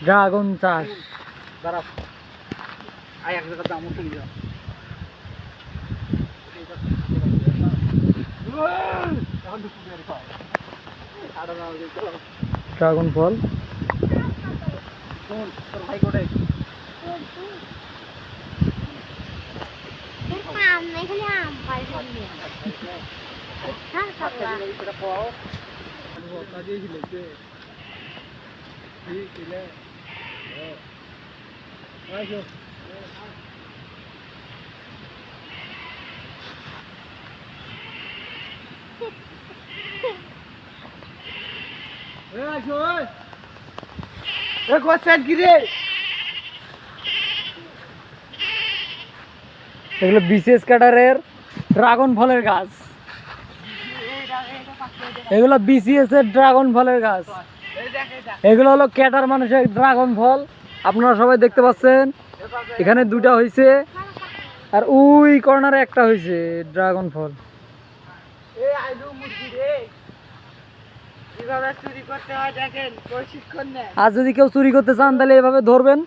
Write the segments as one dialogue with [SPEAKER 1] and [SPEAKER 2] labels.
[SPEAKER 1] Dragon চাষ।
[SPEAKER 2] দাঁড়াও আয় এক জায়গাতে আমও চলে যাও
[SPEAKER 1] ড্রাগন ফল
[SPEAKER 2] তোর ভাই কোটে
[SPEAKER 1] এগুলো বিসিএস ক্যাডারের ড্রাগন ফলের গাছ। এগুলো বিসিএস এর ড্রাগন ফলের গাছ। এগুলো হলো ক্যাডার মানুষের ড্রাগন ফল। আপনারা সবাই দেখতে পাচ্ছেন এখানে দুটা হয়েছে আর ওই কর্নারে একটা হয়েছে ড্রাগন ফল। আর যদি কেউ চুরি করতে চান তাহলে এভাবে ধরবেন,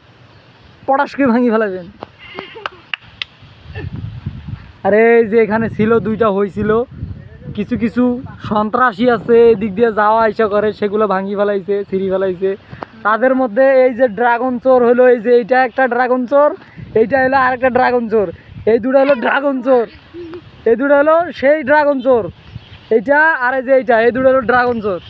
[SPEAKER 1] পটাশ করে ভাঙি ফেলাবেন। আর এই যে এখানে ছিল দুইটা হয়েছিল, কিছু কিছু সন্ত্রাসী আছে এদিক দিয়ে যাওয়া আসা করে, সেগুলো ভাঙি ফেলাইছে, ছিঁড়ি ফেলাইছে। তাদের মধ্যে এই যে ড্রাগন চোর হলো, এই যে এইটা একটা ড্রাগন চোর, এইটা হলো আরেকটা ড্রাগন চোর। এই দুটো হলো ড্রাগন চোর, এই দুটো হলো সেই ড্রাগন চোর। এইটা আর এই যে এইটা, এই দুটো হলো ড্রাগন চোর।